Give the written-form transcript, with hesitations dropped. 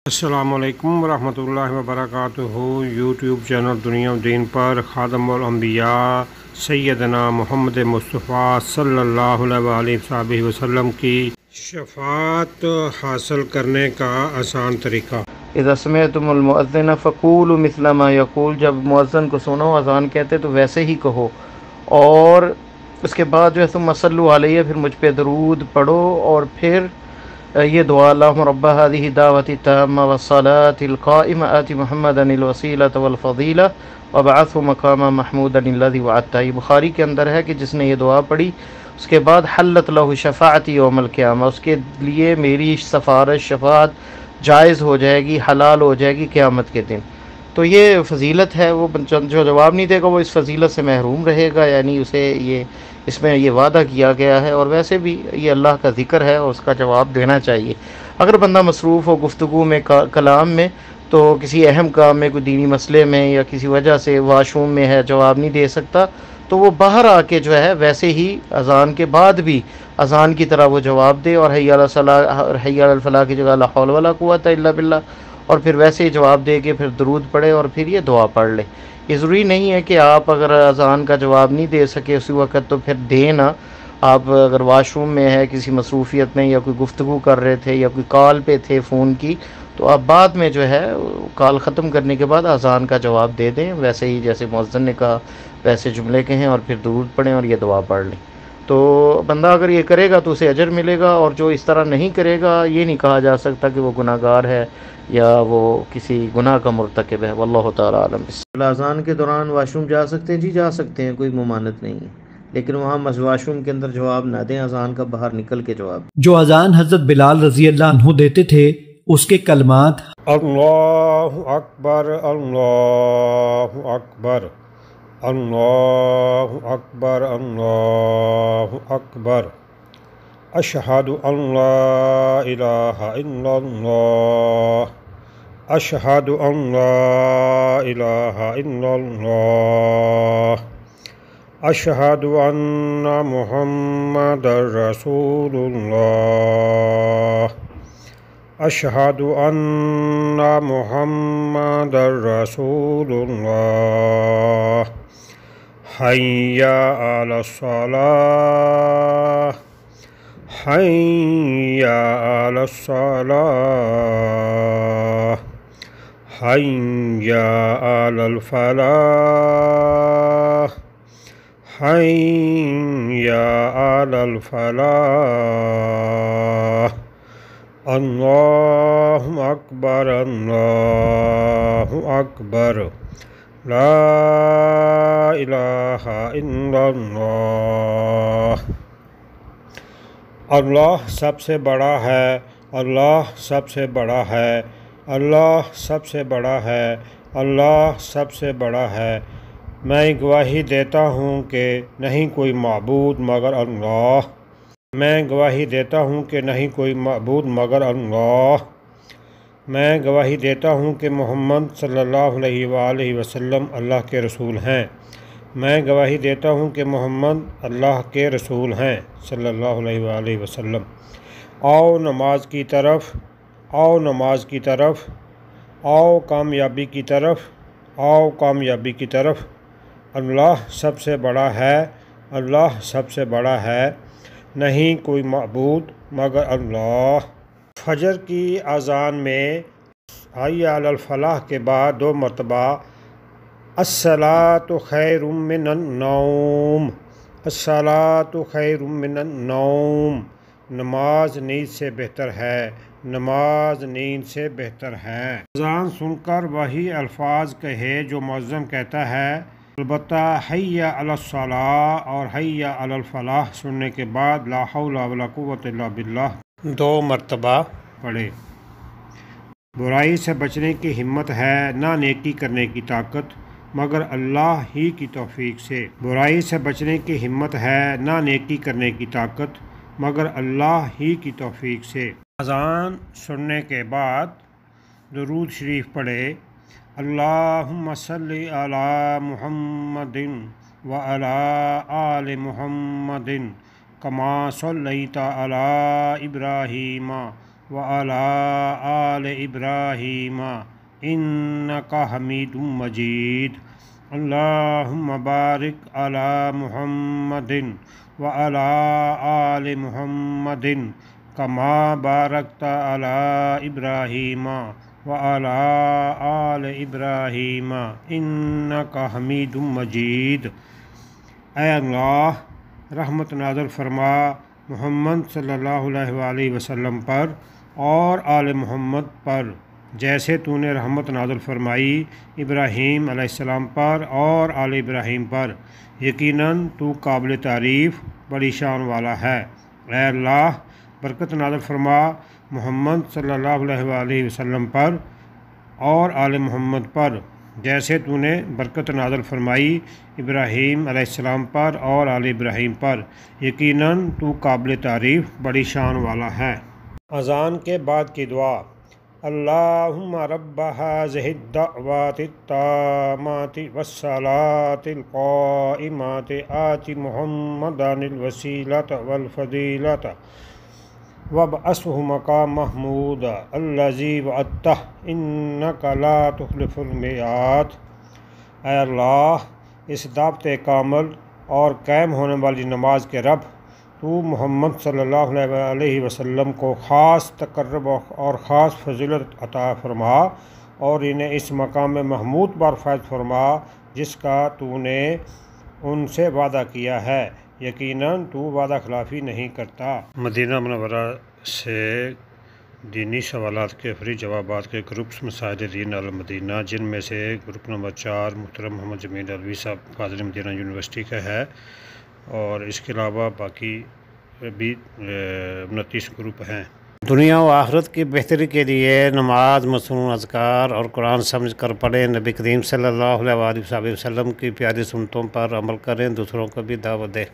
السلام علیکم ورحمۃ اللہ وبرکاتہ۔ یوٹیوب چینل دنیا و دین پر خادم الانبیاء سیدنا محمد مصطفیٰ صلی اللہ علیہ وسلم کی شفاعت حاصل کرنے کا آسان طریقہ۔ اذا سمعتم المؤذن فقولوا مثل ما یقول، جب مؤذن کو سنو اذان کہتے تو ویسے ہی کہو، اور اس کے بعد جو ہے ثم صلوا علیہ، پھر مجھ پہ درود پڑھو، اور پھر یہ دعا اللہم رب هذه الدعوة التامة والصلاة القائمة آت محمدا الوسیلة والفضیلہ وابعثه مقاما محمودا الذی وعدتہ۔ یہ بخاری کے اندر ہے کہ جس نے یہ دعا پڑھی اس کے بعد حلت لہ شفاعتی یوم القیامہ، اس کے لیے میری سفارش شفاعت جائز ہو جائے گی، حلال ہو جائے گی قیامت کے دن۔ تو یہ فضیلت ہے، وہ جو جواب نہیں دے گا وہ اس فضیلت سے محروم رہے گا، یعنی اسے اس میں یہ وعدہ کیا گیا ہے، اور ویسے بھی یہ اللہ کا ذکر ہے اور اس کا جواب دینا چاہیے۔ اگر بندہ مصروف ہو گفتگو میں، کلام میں، تو کسی اہم کام میں، کوئی دینی مسئلے میں، یا کسی وجہ سے واش روم میں ہے جواب نہیں دے سکتا، تو وہ باہر آ کے جو ہے ویسے ہی اذان کے بعد بھی اذان کی طرح وہ جواب دے، اور حی علی الصلاۃ اور حی علی الفلاح کی جگہ لا حول ولا قوت الا باللہ، اور پھر ویسے ہی جواب دے کے پھر درود پڑھے اور پھر یہ دعا پڑھ لے۔ یہ ضروری نہیں ہے کہ آپ اگر اذان کا جواب نہیں دے سکے اسی وقت تو پھر دیں نا۔ آپ اگر واش روم میں ہے، کسی مصروفیت میں، یا کوئی گفتگو کر رہے تھے، یا کوئی کال پہ تھے فون کی، تو آپ بعد میں جو ہے کال ختم کرنے کے بعد اذان کا جواب دے دیں، ویسے ہی جیسے مؤذن نے کہا ویسے جملے کہیں، اور پھر درود پڑھیں اور یہ دعا پڑھ لیں۔ تو بندہ اگر یہ کرے گا تو اسے اجر ملے گا، اور جو اس طرح نہیں کرے گا یہ نہیں کہا جا سکتا کہ وہ گناہ گار ہے یا وہ کسی گناہ کا مرتکب ہے۔ واللہ تعالی عالم۔ اذان کے دوران واش روم جا سکتے ہیں؟ جی جا سکتے ہیں، کوئی ممانعت نہیں ہے، لیکن وہاں واش روم کے اندر جواب نہ دیں، اذان کا باہر نکل کے جواب۔ جو اذان حضرت بلال رضی اللہ عنہ دیتے تھے اس کے کلمات اللہ اکبر اللہ اکبر اللہ اکبر اللہ اکبر، اشہد ان لا الہ الا اللہ، اشہد ان لا الہ الا اللہ، اشہد ان محمد رسول اللہ، اشہد ان محمد رسول اللہ، حی علی الصلاۃ، حی علی الصلاۃ، حی علی الفلاح، حی علی الفلاح، اللہ اکبر اللہ اکبر، لا الہ الا اللہ۔ اللہ سب سے بڑا ہے، اللہ سب سے بڑا ہے، اللہ سب سے بڑا ہے، اللہ سب سے بڑا ہے۔ میں گواہی دیتا ہوں کہ نہیں کوئی معبود مگر اللہ، میں گواہی دیتا ہوں کہ نہیں کوئی معبود مگر اللہ، میں گواہی دیتا ہوں کہ محمد صلی اللہ علیہ وآلہ وسلم اللہ کے رسول ہیں، میں گواہی دیتا ہوں کہ محمد اللہ کے رسول ہیں صلی اللہ علیہ وآلہ وسلم۔ آؤ نماز کی طرف، آؤ نماز کی طرف، آؤ کامیابی کی طرف، آؤ کامیابی کی طرف۔ اللہ سب سے بڑا ہے، اللہ سب سے بڑا ہے، نہیں کوئی معبود مگر اللہ۔ فجر کی اذان میں حی علی الفلاح کے بعد 2 مرتبہ الصلاۃ خیر من النوم، الصلاۃ خیر من النوم، نماز نیند سے بہتر ہے، نماز نیند سے بہتر ہے۔ اذان سن کر وہی الفاظ کہے جو مؤذن کہتا ہے، البتہ حی علی الصلاۃ اور حی علی الفلاح سننے کے بعد لا حول ولا قوت الا باللہ 2 مرتبہ پڑھے۔ برائی سے بچنے کی ہمت ہے، نہ نیکی کرنے کی طاقت مگر اللہ ہی کی توفیق سے۔ برائی سے بچنے کی ہمت ہے، نہ نیکی کرنے کی طاقت مگر اللہ ہی کی توفیق سے۔ اذان سننے کے بعد درود شریف پڑھے، اللہم صلی علی محمد وعلی آل محمد کما صلیت علی ابراہیم وعلى آل إبراهيم إنك حميد مجيد اللهم بارك على محمد وعلى آل محمد كما باركت على إبراهيم وعلى آل إبراهيم إنك حميد مجيد۔ اے اللہ رحمت نازل فرما محمد صلی اللہ علیہ وآلہ وسلم پر اور آل محمد پر، جیسے تو نے رحمت نازل فرمائی ابراہیم علیہ السلام پر اور آل ابراہیم پر، یقیناً تو قابل تعریف بڑی شان والا ہے۔ اے اللہ برکت نازل فرما محمد صلی اللہ علیہ وآلہ وسلم پر اور آل محمد پر، جیسے تو نے برکت نازل فرمائی ابراہیم علیہ السلام پر اور آل ابراہیم پر، یقیناً تو قابل تعریف بڑی شان والا ہے۔ اذان کے بعد کی دعا۔ اللہم رب ہذہ الدعوات التامات والصلاة القائمات آت محمدا الوسیلۃ والفضیلۃ وابعثہ مقام محمود الذی وعدتہ انک لا تخلف المیعاد۔ اے اللہ اس دعوت کامل اور قائم ہونے والی نماز کے رب، تو محمد صلی اللہ علیہ وسلم کو خاص تقرب اور خاص فضیلت عطا فرما اور انہیں اس مقام محمود پر فائز فرما جس کا تو نے ان سے وعدہ کیا ہے، یقیناً تو وعدہ خلافی نہیں کرتا۔ مدینہ منورہ سے دینی سوالات کے فری جوابات کے گروپس مساجد دین المدینہ، جن میں سے گروپ نمبر 4 محترم محمد جمیل الوی صاحب فاضل مدینہ یونیورسٹی کا ہے، اور اس کے علاوہ باقی بھی 29 گروپ ہیں۔ دنیا و آخرت کی بہتری کے لیے نماز، مصنون اذکار اور قرآن سمجھ کر پڑھیں، نبی کریم صلی اللہ علیہ وآلہ وسلم کی پیاری سنتوں پر عمل کریں، دوسروں کو بھی دعوت دیں۔